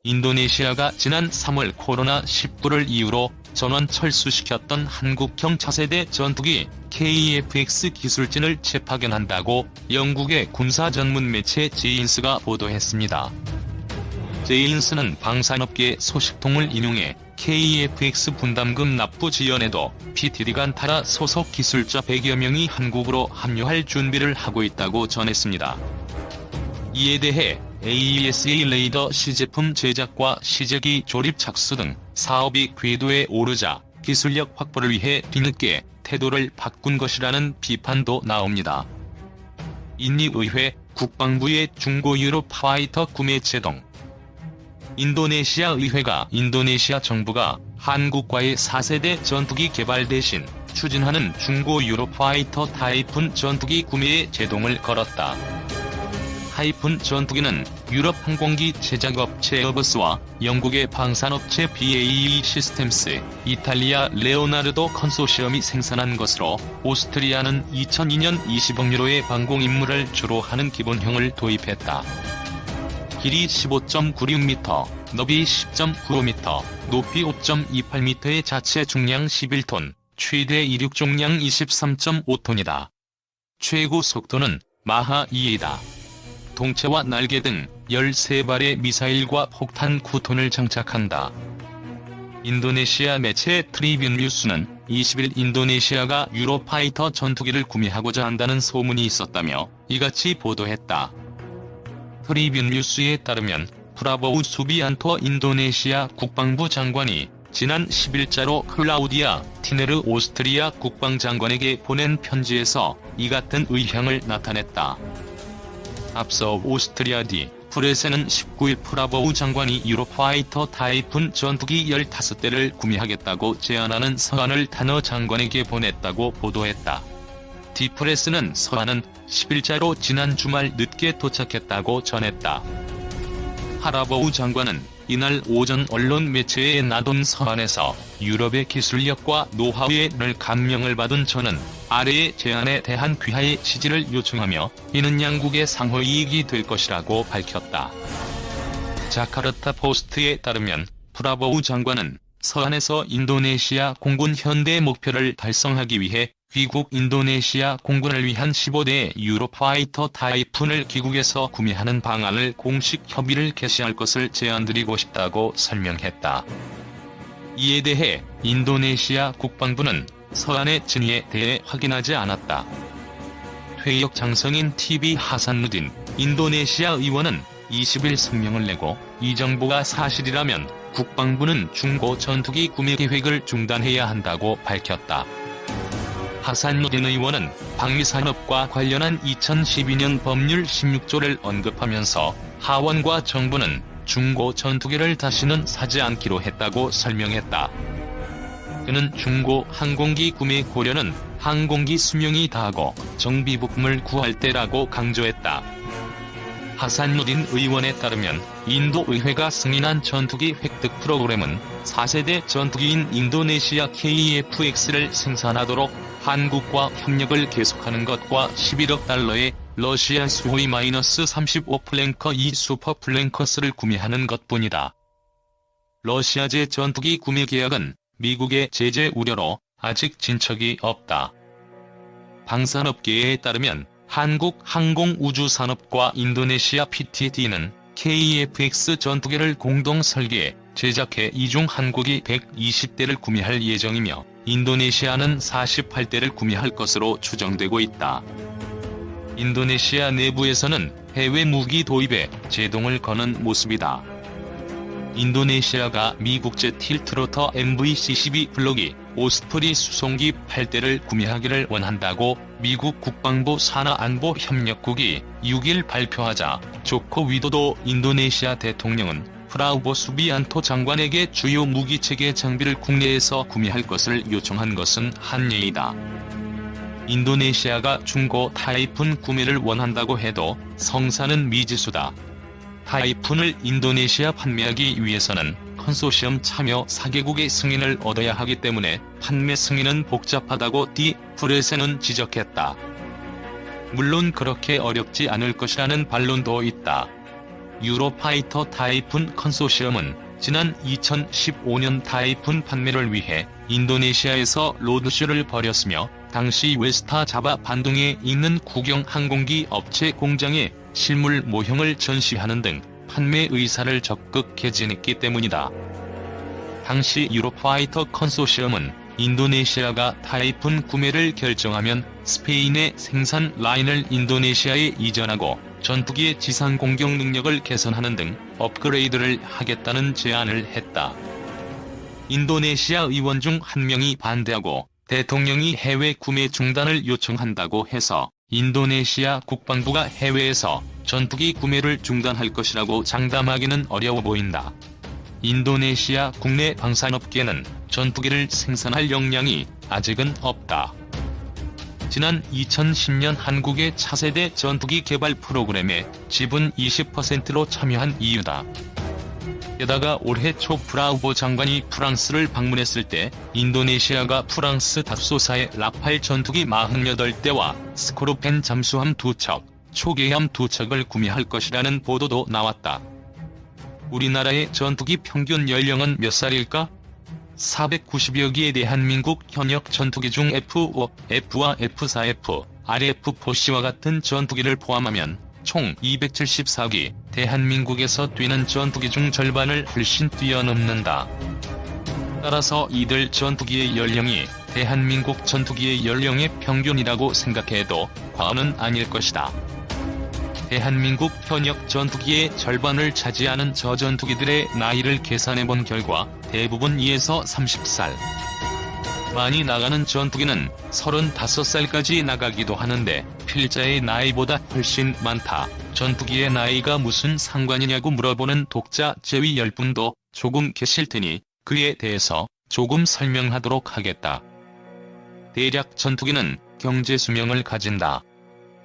인도네시아가 지난 3월 코로나19를 이유로 전원 철수시켰던 한국형 차세대 전투기 KF-X 기술진을 재파견한다고 영국의 군사 전문 매체 제인스가 보도했습니다. 제인스는 방산업계 소식통을 인용해 KF-X 분담금 납부 지연에도 PTD간타라 소속 기술자 100여 명이 한국으로 합류할 준비를 하고 있다고 전했습니다. 이에 대해 AESA 레이더 시제품 제작과 시제기 조립 착수 등 사업이 궤도에 오르자 기술력 확보를 위해 뒤늦게 태도를 바꾼 것이라는 비판도 나옵니다. 인리의회 국방부의 중고 유로 파이터 구매 제동. 인도네시아 의회가 인도네시아 정부가 한국과의 4세대 전투기 개발 대신 추진하는 중고 유로 파이터 타이푼 전투기 구매에 제동을 걸었다. 타이푼 전투기는 유럽 항공기 제작업체 에어버스와 영국의 방산업체 BAE 시스템스, 이탈리아 레오나르도 컨소시엄이 생산한 것으로 오스트리아는 2002년 20억 유로의 방공 임무를 주로 하는 기본형을 도입했다. 길이 15.96m, 너비 10.95m, 높이 5.28m의 자체 중량 11톤, 최대 이륙重량 23.5톤이다. 최고 속도는 마하 2이다. 동체와 날개 등 13발의 미사일과 폭탄 9톤을 장착한다. 인도네시아 매체 트리뷴 뉴스는 20일 인도네시아가 유로파이터 전투기를 구매하고자 한다는 소문이 있었다며 이같이 보도했다. 트리뷴 뉴스에 따르면 프라보우 수비안토 인도네시아 국방부 장관이 지난 10일자로 클라우디아 티네르 오스트리아 국방장관에게 보낸 편지에서 이 같은 의향을 나타냈다. 앞서 오스트리아 디 프레세는 19일 프라보우 장관이 유로파이터 타이푼 전투기 15대를 구매하겠다고 제안하는 서한을 타너 장관에게 보냈다고 보도했다. 디프레스는 서한은 10일자로 지난 주말 늦게 도착했다고 전했다. 프라보우 장관은 이날 오전 언론 매체에 나돈 서한에서 유럽의 기술력과 노하우에 늘 감명을 받은 저는 아래의 제안에 대한 귀하의 지지를 요청하며 이는 양국의 상호이익이 될 것이라고 밝혔다. 자카르타 포스트에 따르면 프라보우 장관은 서한에서 인도네시아 공군 현대 목표를 달성하기 위해 귀국 인도네시아 공군을 위한 15대 유로파이터 타이푼을 귀국에서 구매하는 방안을 공식 협의를 개시할 것을 제안드리고 싶다고 설명했다. 이에 대해 인도네시아 국방부는 서한의 진위에 대해 확인하지 않았다. 퇴역 장성인 TV 하산누딘 인도네시아 의원은 20일 성명을 내고 이 정보가 사실이라면 국방부는 중고 전투기 구매 계획을 중단해야 한다고 밝혔다. 하산누딘 의원은 방위산업과 관련한 2012년 법률 16조를 언급하면서 하원과 정부는 중고 전투기를 다시는 사지 않기로 했다고 설명했다. 그는 중고 항공기 구매 고려는 항공기 수명이 다하고 정비 부품을 구할 때라고 강조했다. 하산누딘 의원에 따르면 인도 의회가 승인한 전투기 획득 프로그램은 4세대 전투기인 인도네시아 KF-X를 생산하도록 한국과 협력을 계속하는 것과 11억 달러의 러시아 수호이 -35 플랭커 2 슈퍼 플랭커스를 구매하는 것뿐이다. 러시아제 전투기 구매 계약은 미국의 제재 우려로 아직 진척이 없다. 방산업계에 따르면 한국항공우주산업과 인도네시아 PTT는 KF-X 전투기를 공동 설계, 제작해 이 중 한국이 120대를 구매할 예정이며 인도네시아는 48대를 구매할 것으로 추정되고 있다. 인도네시아 내부에서는 해외 무기 도입에 제동을 거는 모습이다. 인도네시아가 미국제 틸트로터 MV-C-12 블록이 오스프리 수송기 8대를 구매하기를 원한다고 미국 국방부 산하안보협력국이 6일 발표하자 조코 위도도 인도네시아 대통령은 프라우보 수비안토 장관에게 주요 무기체계 장비를 국내에서 구매할 것을 요청한 것은 한예이다. 인도네시아가 중고 타이푼 구매를 원한다고 해도 성사는 미지수다. 타이푼을 인도네시아 판매하기 위해서는 컨소시엄 참여 4개국의 승인을 얻어야 하기 때문에 판매 승인은 복잡하다고 디 프레세는 지적했다. 물론 그렇게 어렵지 않을 것이라는 반론도 있다. 유로파이터 타이푼 컨소시엄은 지난 2015년 타이푼 판매를 위해 인도네시아에서 로드쇼를 벌였으며 당시 웨스타 자바 반도에 있는 국영 항공기 업체 공장에 실물 모형을 전시하는 등 판매 의사를 적극 개진했기 때문이다. 당시 유로파이터 컨소시엄은 인도네시아가 타이푼 구매를 결정하면 스페인의 생산 라인을 인도네시아에 이전하고 전투기의 지상 공격 능력을 개선하는 등 업그레이드를 하겠다는 제안을 했다. 인도네시아 의원 중 한 명이 반대하고 대통령이 해외 구매 중단을 요청한다고 해서 인도네시아 국방부가 해외에서 전투기 구매를 중단할 것이라고 장담하기는 어려워 보인다. 인도네시아 국내 방산업계는 전투기를 생산할 역량이 아직은 없다. 지난 2010년 한국의 차세대 전투기 개발 프로그램에 지분 20%로 참여한 이유다. 게다가 올해 초 브라우보 장관이 프랑스를 방문했을 때 인도네시아가 프랑스 다소사의 라팔 전투기 48대와 스코르펜 잠수함 2척, 초계함 2척을 구매할 것이라는 보도도 나왔다. 우리나라의 전투기 평균 연령은 몇 살일까? 490여 기의 대한민국 현역 전투기 중 F5, F와 F4F, RF4C와 같은 전투기를 포함하면 총 274기, 대한민국에서 뛰는 전투기 중 절반을 훨씬 뛰어넘는다. 따라서 이들 전투기의 연령이 대한민국 전투기의 연령의 평균이라고 생각해도 과언은 아닐 것이다. 대한민국 현역 전투기의 절반을 차지하는 저 전투기들의 나이를 계산해본 결과 대부분 2에서 30살. 많이 나가는 전투기는 35살까지 나가기도 하는데 필자의 나이보다 훨씬 많다. 전투기의 나이가 무슨 상관이냐고 물어보는 독자 제위 10분도 조금 계실 테니 그에 대해서 조금 설명하도록 하겠다. 대략 전투기는 경제 수명을 가진다.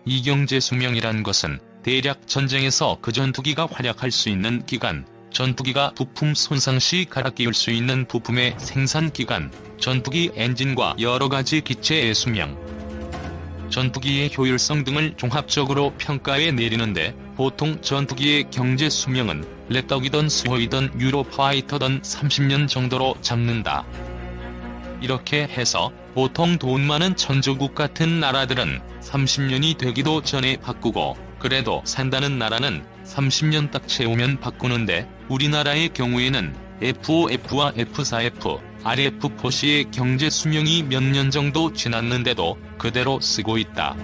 이 경제 수명이란 것은 대략 전쟁에서 그 전투기가 활약할 수 있는 기간, 전투기가 부품 손상 시 갈아 끼울 수 있는 부품의 생산 기간, 전투기 엔진과 여러가지 기체의 수명, 전투기의 효율성 등을 종합적으로 평가해 내리는데 보통 전투기의 경제 수명은 랩덕이든 수호이든 유로파이터든 30년 정도로 잡는다. 이렇게 해서 보통 돈 많은 천조국 같은 나라들은 30년이 되기도 전에 바꾸고 그래도 산다는 나라는 30년 딱 채우면 바꾸는데 우리나라의 경우에는 F5F와 F4F, RF4C의 경제 수명이 몇 년 정도 지났는데도 그대로 쓰고 있다.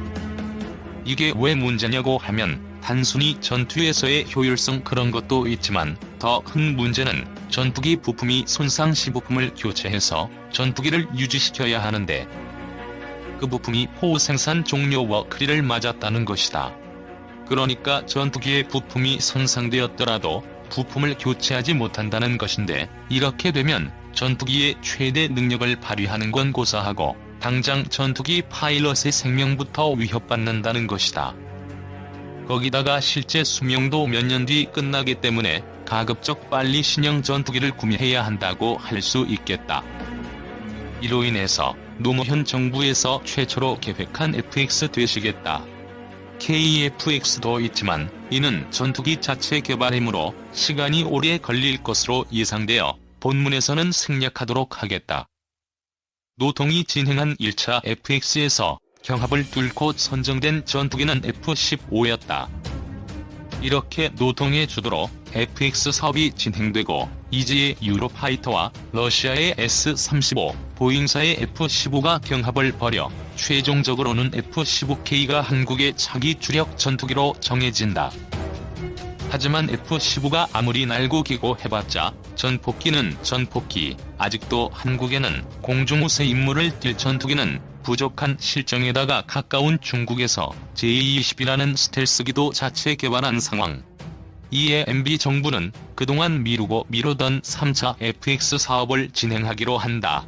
이게 왜 문제냐고 하면 단순히 전투에서의 효율성 그런 것도 있지만 더 큰 문제는 전투기 부품이 손상 시 부품을 교체해서 전투기를 유지시켜야 하는데 그 부품이 포 생산 종료 워크리를 맞았다는 것이다. 그러니까 전투기의 부품이 손상되었더라도 부품을 교체하지 못한다는 것인데 이렇게 되면 전투기의 최대 능력을 발휘하는 건 고사하고 당장 전투기 파일럿의 생명부터 위협받는다는 것이다. 거기다가 실제 수명도 몇 년 뒤 끝나기 때문에 가급적 빨리 신형 전투기를 구매해야 한다고 할 수 있겠다. 이로 인해서 노무현 정부에서 최초로 계획한 FX 되시겠다. KFX도 있지만 이는 전투기 자체 개발이므로 시간이 오래 걸릴 것으로 예상되어 본문에서는 생략하도록 하겠다. 노통이 진행한 1차 FX에서 경합을 뚫고 선정된 전투기는 F-15였다. 이렇게 노통의 주도로 FX 사업이 진행되고 이지의 유로파이터와 러시아의 S-35, 보잉사의 F-15가 경합을 벌여 최종적으로는 F-15K가 한국의 차기 주력 전투기로 정해진다. 하지만 F-15가 아무리 날고 기고 해봤자 전폭기는 전폭기, 아직도 한국에는 공중우세 임무를 뛸 전투기는 부족한 실정에다가 가까운 중국에서 J-20이라는 스텔스기도 자체 개발한 상황. 이에 MB 정부는 그동안 미루던 3차 FX 사업을 진행하기로 한다.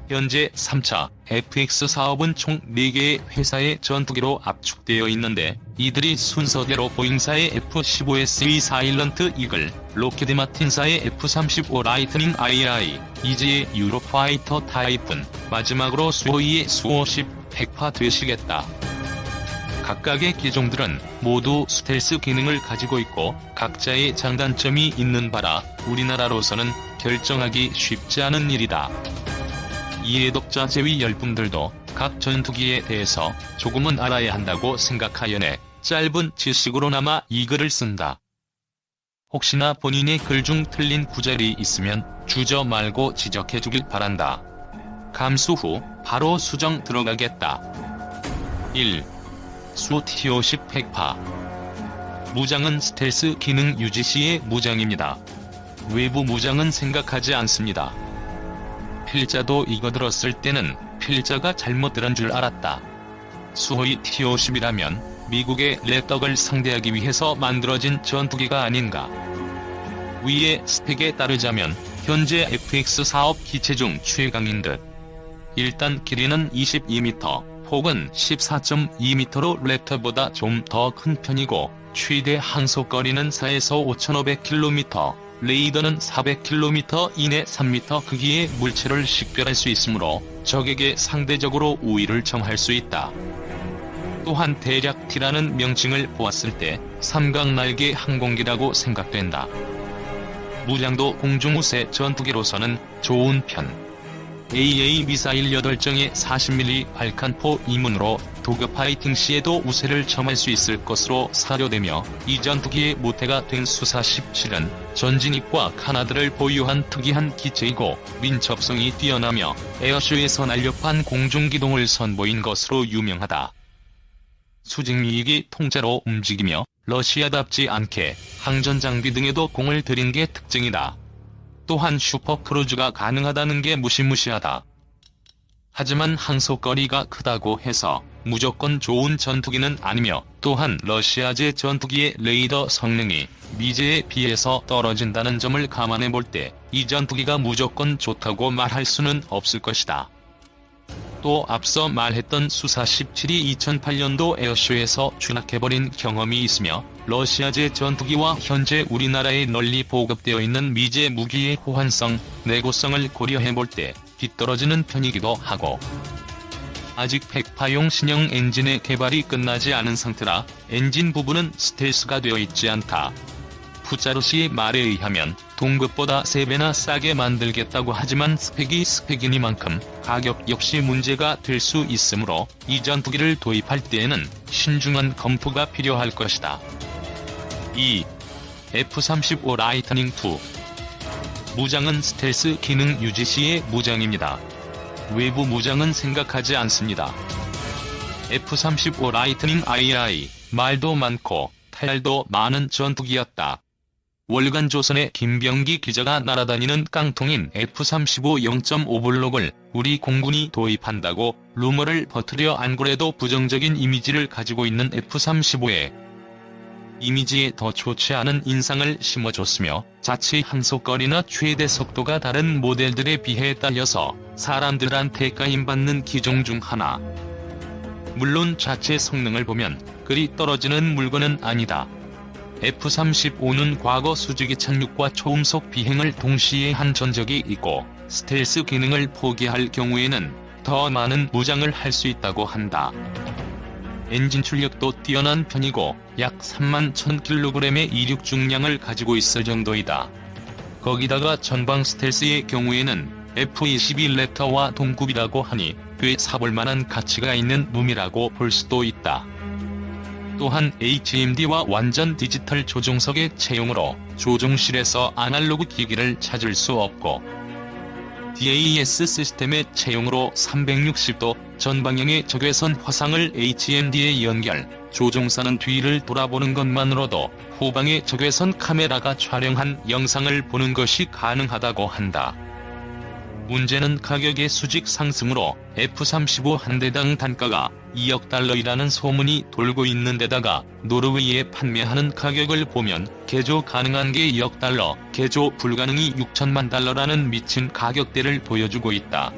현재 3차 FX 사업은 총 4개의 회사의 전투기로 압축되어 있는데 이들이 순서대로 보잉사의 F-15SE 사일런트 이글, 록히드 마틴사의 F-35 라이트닝 II, 이지의 유로파이터 타이푼, 마지막으로 수호이의 수호10 100파 되시겠다. 각각의 기종들은 모두 스텔스 기능을 가지고 있고 각자의 장단점이 있는 바라 우리나라로서는 결정하기 쉽지 않은 일이다. 이에 독자 제위 열풍들도 각 전투기에 대해서 조금은 알아야 한다고 생각하여내 짧은 지식으로나마 이 글을 쓴다. 혹시나 본인의 글 중 틀린 구절이 있으면 주저 말고 지적해주길 바란다. 감수 후 바로 수정 들어가겠다. 1. 수 T50 백파. 무장은 스텔스 기능 유지 시의 무장입니다. 외부 무장은 생각하지 않습니다. 필자도 이거 들었을 때는 필자가 잘못 들은 줄 알았다. 수호이 T50이라면 미국의 랩덕을 상대하기 위해서 만들어진 전투기가 아닌가. 위의 스펙에 따르자면 현재 FX 사업 기체 중 최강인 듯. 일단 길이는 22m, 폭은 14.2m로 랩터보다 좀 더 큰 편이고 최대 항속거리는 4에서 5,500km, 레이더는 400km 이내 3m 크기의 물체를 식별할 수 있으므로 적에게 상대적으로 우위를 점할 수 있다. 또한 대략 T라는 명칭을 보았을 때 삼각날개 항공기라고 생각된다. 무장도 공중우세 전투기로서는 좋은 편. AA 미사일 8정의 40mm 발칸포 이문으로 도급 파이팅 시에도 우세를 점할 수 있을 것으로 사료되며 이 전투기의 모태가 된 수사 17은 전진입과 카나드를 보유한 특이한 기체이고 민첩성이 뛰어나며 에어쇼에서 날렵한 공중기동을 선보인 것으로 유명하다. 수직미익이 통째로 움직이며 러시아답지 않게 항전장비 등에도 공을 들인 게 특징이다. 또한 슈퍼크루즈가 가능하다는 게 무시무시하다. 하지만 항속거리가 크다고 해서 무조건 좋은 전투기는 아니며 또한 러시아제 전투기의 레이더 성능이 미제에 비해서 떨어진다는 점을 감안해 볼 때 이 전투기가 무조건 좋다고 말할 수는 없을 것이다. 또 앞서 말했던 수사 17이 2008년도 에어쇼에서 추락해버린 경험이 있으며 러시아제 전투기와 현재 우리나라에 널리 보급되어 있는 미제 무기의 호환성, 내구성을 고려해볼 때 뒤떨어지는 편이기도 하고 아직 백파용 신형 엔진의 개발이 끝나지 않은 상태라 엔진 부분은 스텔스가 되어 있지 않다. 푸자루시의 말에 의하면 동급보다 3배나 싸게 만들겠다고 하지만 스펙이 스펙이니만큼 가격 역시 문제가 될 수 있으므로 이 전투기를 도입할 때에는 신중한 검토가 필요할 것이다. 2. F-35 라이트닝 II. 무장은 스텔스 기능 유지 시의 무장입니다. 외부 무장은 생각하지 않습니다. F-35 라이트닝 II, 말도 많고 탈도 많은 전투기였다. 월간 조선의 김병기 기자가 날아다니는 깡통인 F-35 0.5 블록을 우리 공군이 도입한다고 루머를 퍼뜨려 안 그래도 부정적인 이미지를 가지고 있는 F-35의 이미지에 더 좋지 않은 인상을 심어줬으며 자체 항속거리나 최대 속도가 다른 모델들에 비해 딸려서 사람들한테 까임받는 기종 중 하나. 물론 자체 성능을 보면 그리 떨어지는 물건은 아니다. F-35는 과거 수직의 착륙과 초음속 비행을 동시에 한 전적이 있고 스텔스 기능을 포기할 경우에는 더 많은 무장을 할 수 있다고 한다. 엔진 출력도 뛰어난 편이고 약 31,000kg의 이륙 중량을 가지고 있을 정도이다. 거기다가 전방 스텔스의 경우에는 F-22 랩터와 동급이라고 하니 꽤 사볼만한 가치가 있는 놈이라고 볼 수도 있다. 또한 HMD와 완전 디지털 조종석의 채용으로 조종실에서 아날로그 기기를 찾을 수 없고 DAS 시스템의 채용으로 360도 전방향의 적외선 화상을 HMD에 연결, 조종사는 뒤를 돌아보는 것만으로도 후방의 적외선 카메라가 촬영한 영상을 보는 것이 가능하다고 한다. 문제는 가격의 수직 상승으로 F-35 한 대당 단가가 2억 달러이라는 소문이 돌고 있는 데다가 노르웨이에 판매하는 가격을 보면 개조 가능한 게 2억 달러, 개조 불가능이 6천만 달러라는 미친 가격대를 보여주고 있다.